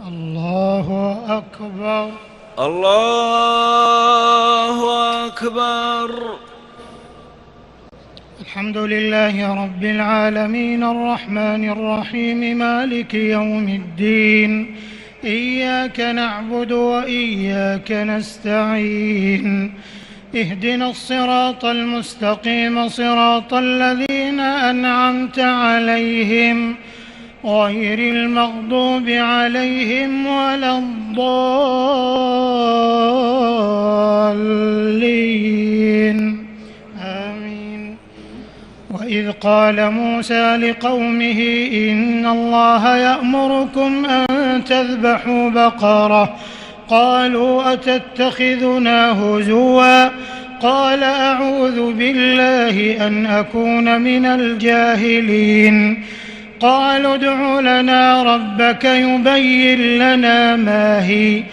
الله أكبر. الله أكبر. الحمد لله رب العالمين الرحمن الرحيم مالك يوم الدين، إياك نعبد وإياك نستعين، اهدنا الصراط المستقيم صراط الذين أنعمت عليهم غير المغضوب عليهم ولا الضالين آمين. وإذ قال موسى لقومه إن الله يأمركم أن تذبحوا بقرة، قالوا أتتخذنا هزوا؟ قال أعوذ بالله أن أكون من الجاهلين. قالوا ادع لنا ربك يبين لنا ما هي.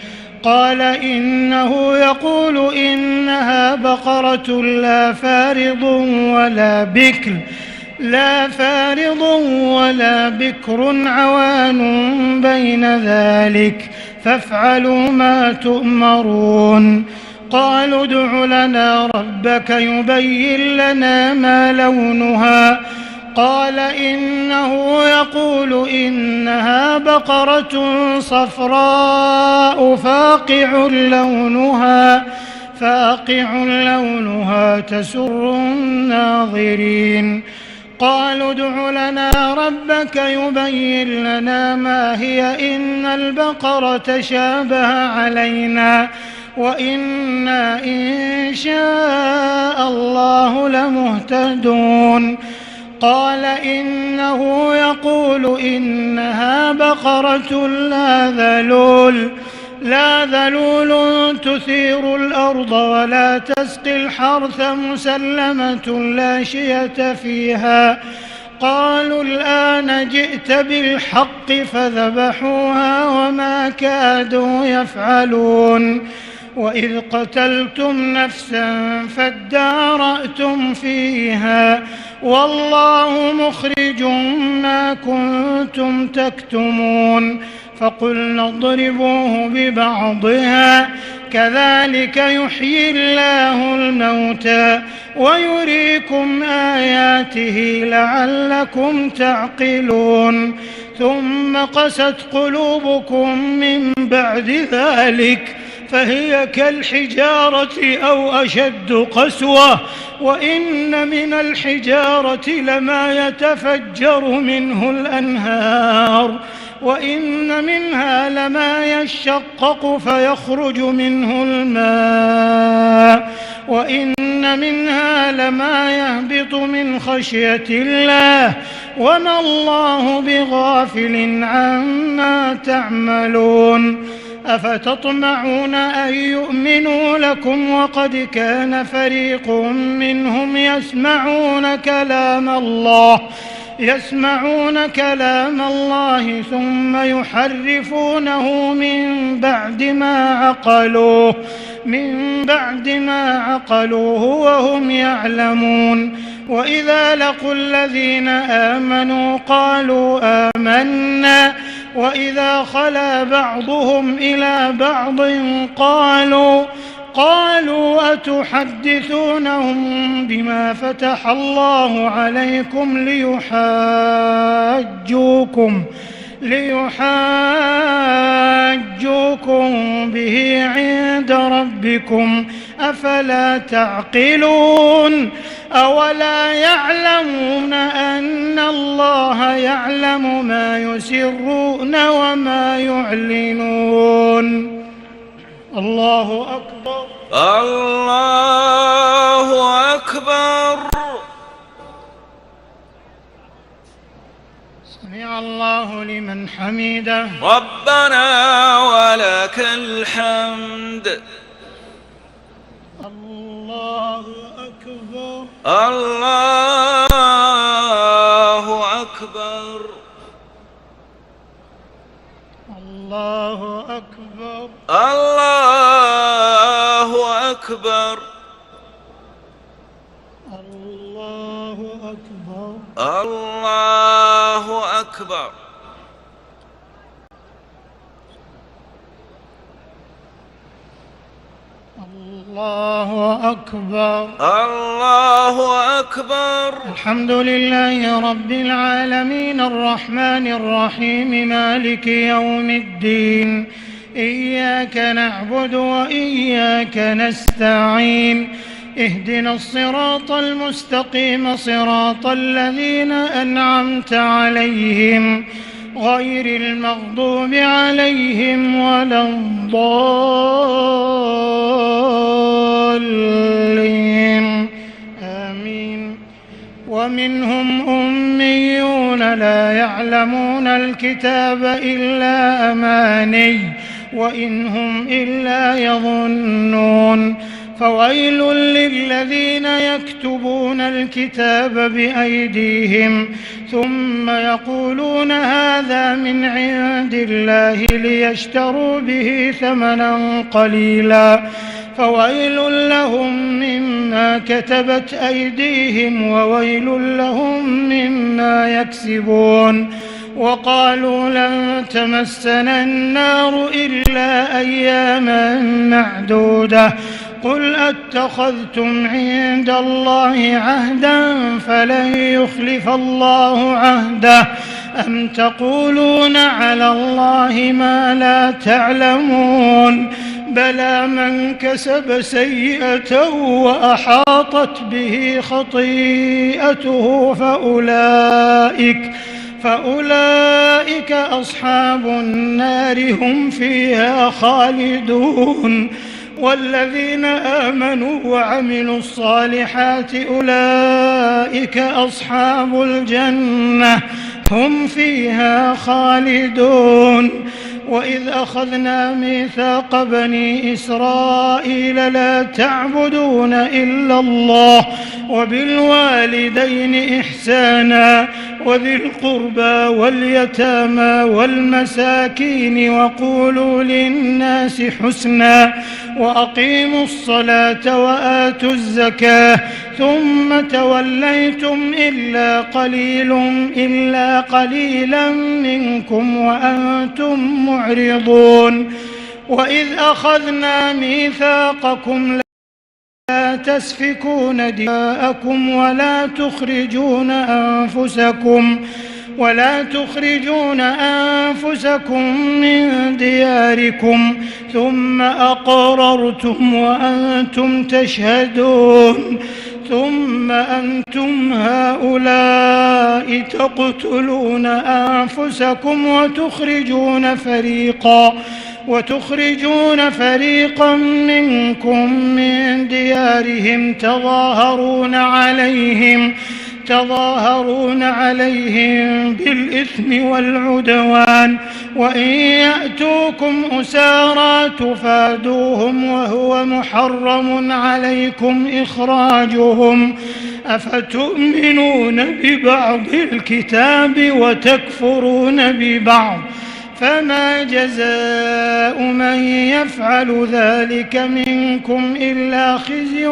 قال إنه يقول إنها بقرة لا فارض ولا بكر عوان بين ذلك، فافعلوا ما تؤمرون. قالوا ادع لنا ربك يبين لنا ما لونها. قال إنه يقول إنها بقرة صفراء فاقع لونها تسر الناظرين. قالوا ادع لنا ربك يبين لنا ما هي إن البقرة تشابه علينا وإنا إن شاء الله لمهتدون. قال إنه يقول إنها بقرة لا ذلول تثير الأرض ولا تسقي الحرث مسلمة لا شية فيها. قالوا الآن جئت بالحق فذبحوها وما كادوا يفعلون. وإذ قتلتم نفسا فادارأتم فيها والله مخرج ما كنتم تكتمون. فقلنا اضربوه ببعضها كذلك يحيي الله الموتى ويريكم آياته لعلكم تعقلون. ثم قست قلوبكم من بعد ذلك فهي كالحجارة أو أشد قسوة، وإن من الحجارة لما يتفجر منه الأنهار، وإن منها لما يشقق فيخرج منه الماء، وإن منها لما يهبط من خشية الله وما الله بغافل عما تعملون. أفتطمعون أن يؤمنوا لكم وقد كان فريق منهم يسمعون كلام الله ثم يحرفونه من بعد ما عقلوه وهم يعلمون. وإذا لقوا الذين آمنوا قالوا آمنا، وإذا خلا بعضهم إلى بعض قالوا أتحدثونهم بما فتح الله عليكم ليحاجوكم به عند ربكم أفلا تعقلون. أولا يعلمون أن الله يعلم ما يسرون وما يعلنون. الله أكبر. الله أكبر. سمع الله لمن حمده. ربنا ولك الحمد. الله أكبر. الله أكبر. الله أكبر. الله أكبر. الله أكبر. الله أكبر. الله أكبر. الله أكبر. الحمد لله رب العالمين الرحمن الرحيم مالك يوم الدين، إياك نعبد وإياك نستعين، اهدنا الصراط المستقيم صراط الذين أنعمت عليهم غير المغضوب عليهم ولا الضالين آمين. ومنهم أميون لا يعلمون الكتاب إلا أماني وإن هم إلا يظنون. فويل للذين يكتبون الكتاب بأيديهم ثم يقولون هذا من عند الله ليشتروا به ثمنا قليلا، فويل لهم مما كتبت أيديهم وويل لهم مما يكسبون. وقالوا لن تمسنا النار إلا أياما معدودة، قل أتخذتم عند الله عهدا فلن يخلف الله عهده أم تقولون على الله ما لا تعلمون. بلى من كسب سيئة وأحاطت به خطيئته فأولئك أصحاب النار هم فيها خالدون. والذين آمنوا وعملوا الصالحات أولئك أصحاب الجنة هم فيها خالدون. وإذ أخذنا ميثاق بني إسرائيل لا تعبدون إلا الله وبالوالدين إحسانا وذي القربى واليتامى والمساكين وقولوا للناس حسنا وأقيموا الصلاة وآتوا الزكاة ثم توليتم إلا قليلا منكم وأنتم معرضون. وإذ أخذنا ميثاقكم لا تسفكون دماءكم ولا تخرجون أنفسكم من دياركم ثم أقررتم وأنتم تشهدون. ثم أنتم هؤلاء تقتلون أنفسكم وتخرجون فريقا منكم من ديارهم تظاهرون عليهم بالإثم والعدوان وإن يأتوكم أسارى تفادوهم وهو محرم عليكم إخراجهم. أفتؤمنون ببعض الكتاب وتكفرون ببعض؟ فما جزاء من يفعل ذلك منكم إلا خزي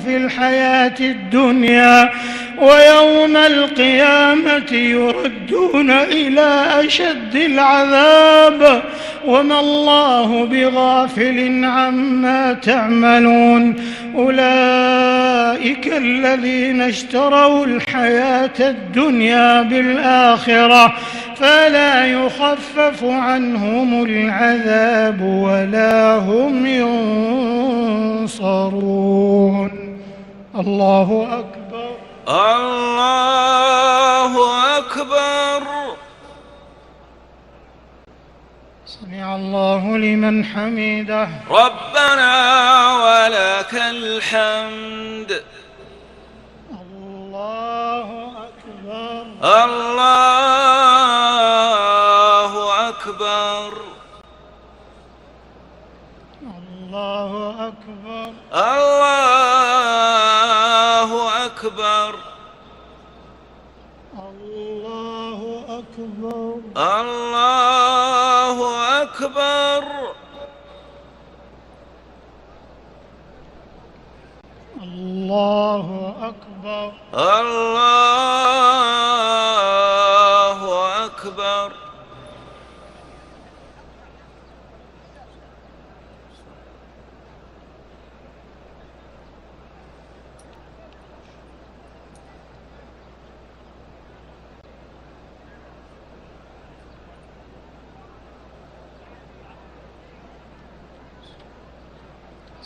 في الحياة الدنيا ويوم القيامة يردون إلى أشد العذاب وما الله بغافل عما تعملون. أولئك الذين اشتروا الحياة الدنيا بالآخرة فلا يخفف عنهم العذاب ولا هم ينصرون. الله أكبر. الله أكبر. سمع الله لمن حمده. ربنا ولك الحمد. الله أكبر. الله أكبر. الله أكبر. الله أكبر. الله أكبر. الله أكبر. الله أكبر. الله أكبر.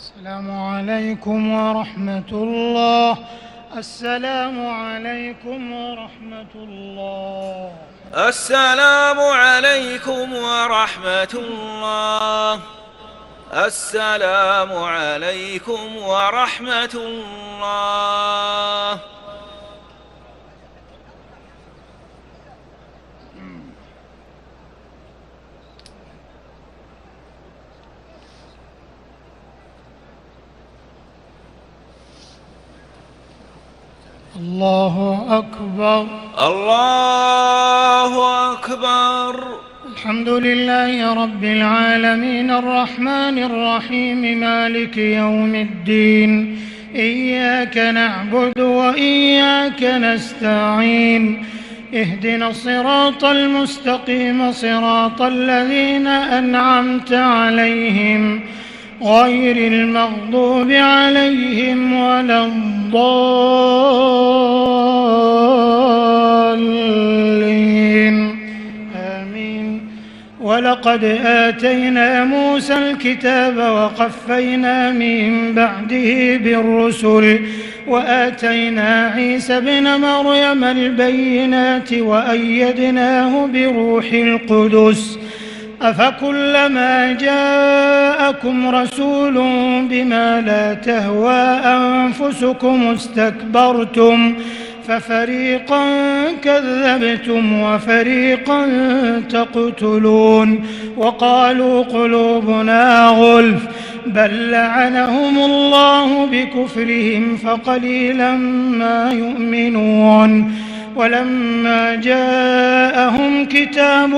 السلام عليكم ورحمة الله. السلام عليكم ورحمة الله. السلام عليكم ورحمة الله. السلام عليكم ورحمة الله. الله أكبر. الله أكبر. الحمد لله رب العالمين الرحمن الرحيم مالك يوم الدين. إياك نعبد وإياك نستعين. اهدنا الصراط المستقيم صراط الذين أنعمت عليهم غير المغضوب عليهم ولا الضالين آمين. ولقد آتينا موسى الكتاب وقفينا من بعده بالرسل وآتينا عيسى ابن مريم البينات وأيدناه بروح القدس. أفكلما جاءكم رسول بما لا تهوى أنفسكم استكبرتم ففريقا كذبتم وفريقا تقتلون. وقالوا قلوبنا غلف بل لعنهم الله بكفرهم فقليلا ما يؤمنون. ولما جاءهم كتاب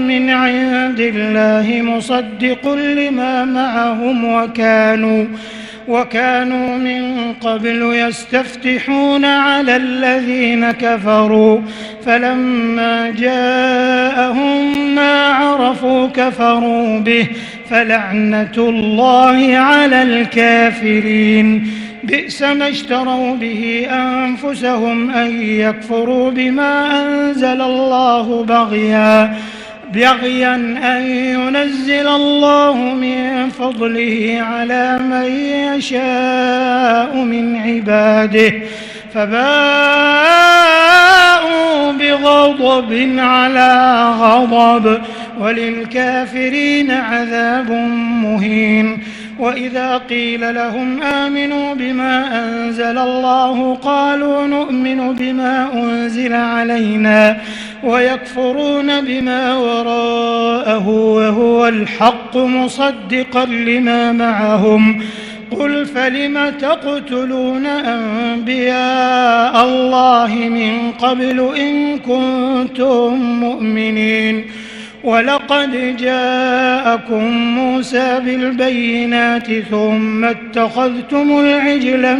من عند الله مصدق لما معهم وكانوا من قبل يستفتحون على الذين كفروا فلما جاءهم ما عرفوا كفروا به فلعنة الله على الكافرين. بئس ما اشتروا به أنفسهم أن يكفروا بما أنزل الله بغيا أن ينزل الله من فضله على من يشاء من عباده فباءوا بغضب على غضب وللكافرين عذاب مهين. وإذا قيل لهم آمنوا بما أنزل الله قالوا نؤمن بما أنزل علينا ويكفرون بما وراءه وهو الحق مصدقا لما معهم. قل فلم تقتلون أنبياء الله من قبل إن كنتم مؤمنين. ولقد جاءكم موسى بالبينات ثم اتخذتم العجل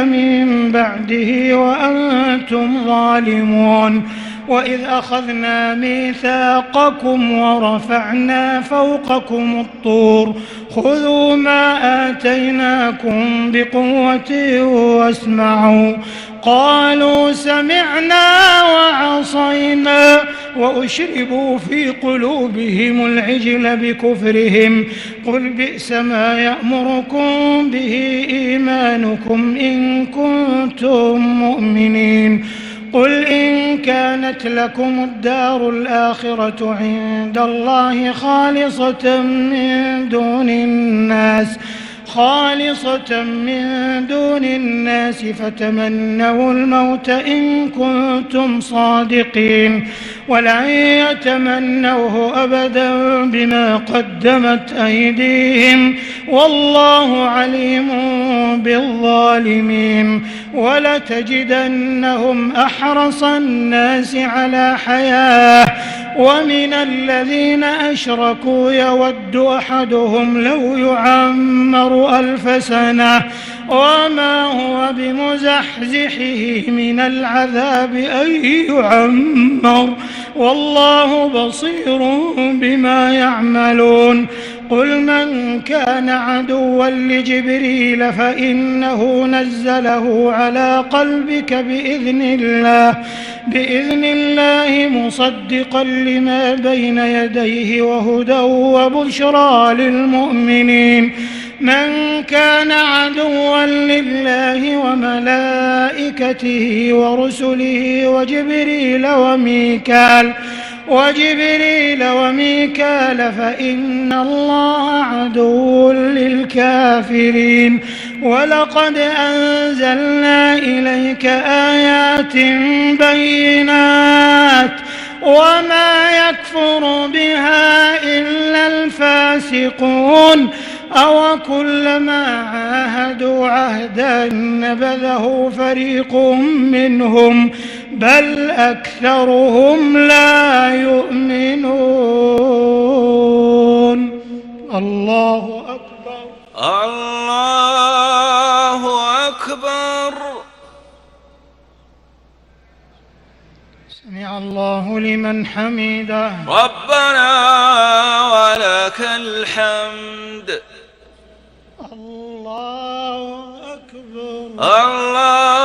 من بعده وأنتم ظالمون. وإذ أخذنا ميثاقكم ورفعنا فوقكم الطور خذوا ما آتيناكم بقوة واسمعوا. قالوا سمعنا وعصينا وأشربوا في قلوبهم العجل بكفرهم. قل بئس ما يأمركم به إيمانكم إن كنتم مؤمنين. قل إن كانت لكم الدار الآخرة عند الله خالصة من دون الناس فتمنوا الموت إن كنتم صادقين ولن يتمنوه أبدا بما قدمت أيديهم والله عليم بالظالمين. ولتجدنهم أحرص الناس على حياة ومن الذين أشركوا يود أحدهم لو يعمر 1000 سنة وما هو بمزحزحه من العذاب أن يعمر والله بصير بما يعملون. قل من كان عدوا لجبريل فإنه نزله على قلبك بإذن الله مصدقا لما بين يديه وهدى وبشرى للمؤمنين. من كان عدوا لله وملائكته ورسله وجبريل وميكال فإن الله عدو للكافرين. ولقد أنزلنا إليك آيات بينات وما يكفر بها إلا الفاسقون. أو كلما عاهدوا عهدا نبذه فريق منهم بل أكثرهم لا يؤمنون. الله أكبر. الله أكبر. سمع الله لمن حمده. ربنا ولك الحمد. الله أكبر. الله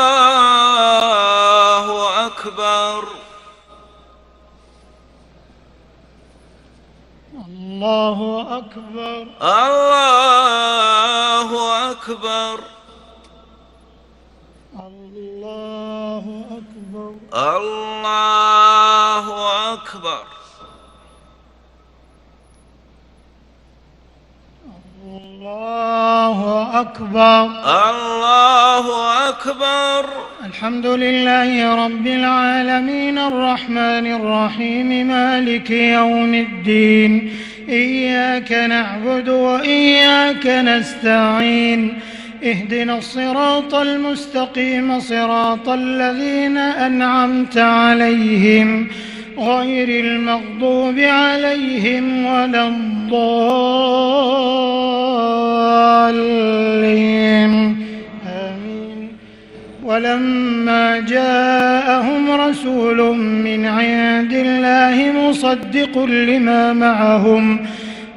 أكبر. الله أكبر. الله أكبر. الله أكبر. الله أكبر. الله أكبر. الله أكبر. الحمد لله رب العالمين الرحمن الرحيم مالك يوم الدين. إياك نعبد وإياك نستعين. اهدنا الصراط المستقيم صراط الذين أنعمت عليهم غير المغضوب عليهم ولا الضالين. آمين. ولما جاءهم رسول من عند الله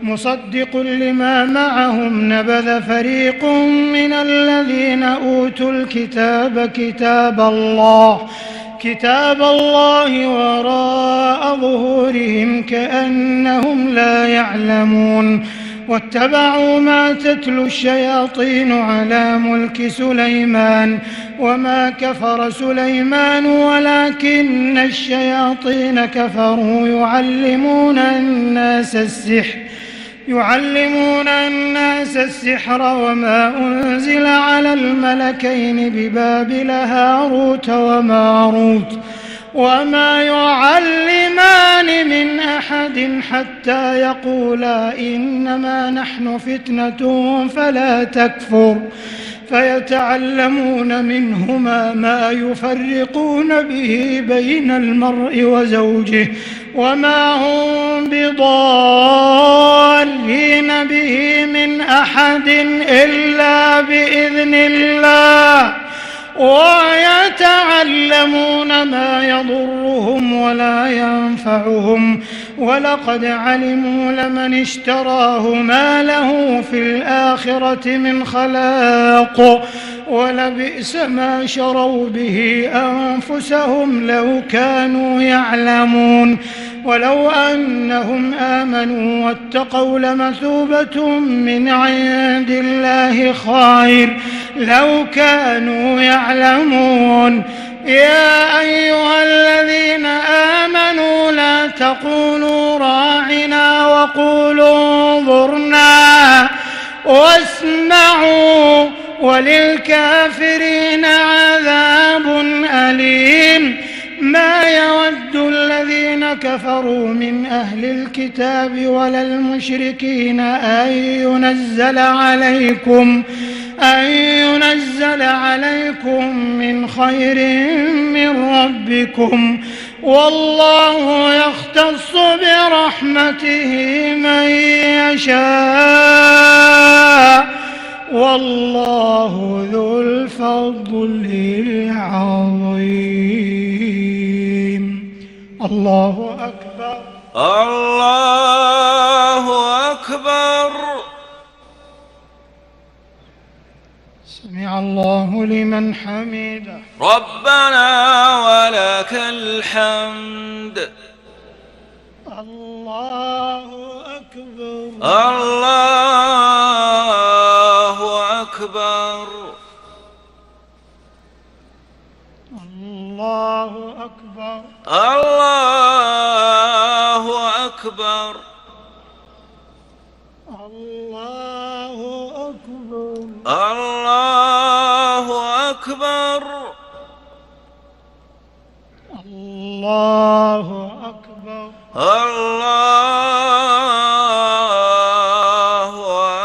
مصدق لما معهم نبذ فريق من الذين أوتوا الكتاب كتاب الله وراء ظهورهم كأنهم لا يعلمون. واتبعوا ما تتلو الشياطين على ملك سليمان وما كفر سليمان ولكن الشياطين كفروا يعلمون الناس السحر وما أنزل على الملكين ببابل هاروت وماروت وما يعلمان من أحد حتى يقولا إنما نحن فتنة فلا تكفر فيتعلمون منهما ما يفرقون به بين المرء وزوجه وما هم بضارين به من أحد إلا بإذن الله ويتعلمون ما يضرهم ولا ينفعهم ولقد علموا لمن اشتراه ما له في الآخرة من خلاق ولبئس ما شروا به أنفسهم لو كانوا يعلمون. ولو أنهم آمنوا واتقوا لمثوبة من عند الله خير لو كانوا يعلمون. يا أيها الذين آمنوا لا تقولوا راعنا وقولوا انظرنا واسمعوا وللكافرين عذاب أليم. ما يود الذين كفروا من أهل الكتاب ولا المشركين أن ينزل عليكم من خير من ربكم والله يختص برحمته من يشاء والله ذو الفضل العظيم. الله أكبر. الله أكبر. لمن حمده. ربنا ولك الحمد. الله أكبر. الله أكبر. الله أكبر. الله أكبر. الله أكبر. الله أكبر. الله أكبر. الله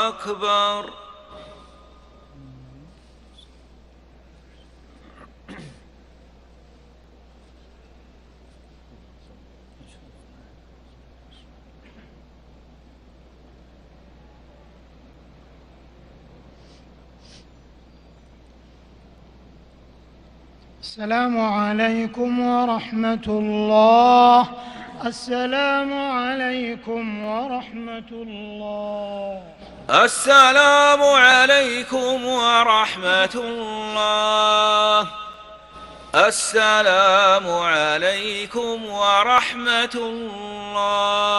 أكبر. السلام عليكم ورحمة الله. السلام عليكم ورحمة الله. السلام عليكم ورحمة الله. السلام عليكم ورحمة الله.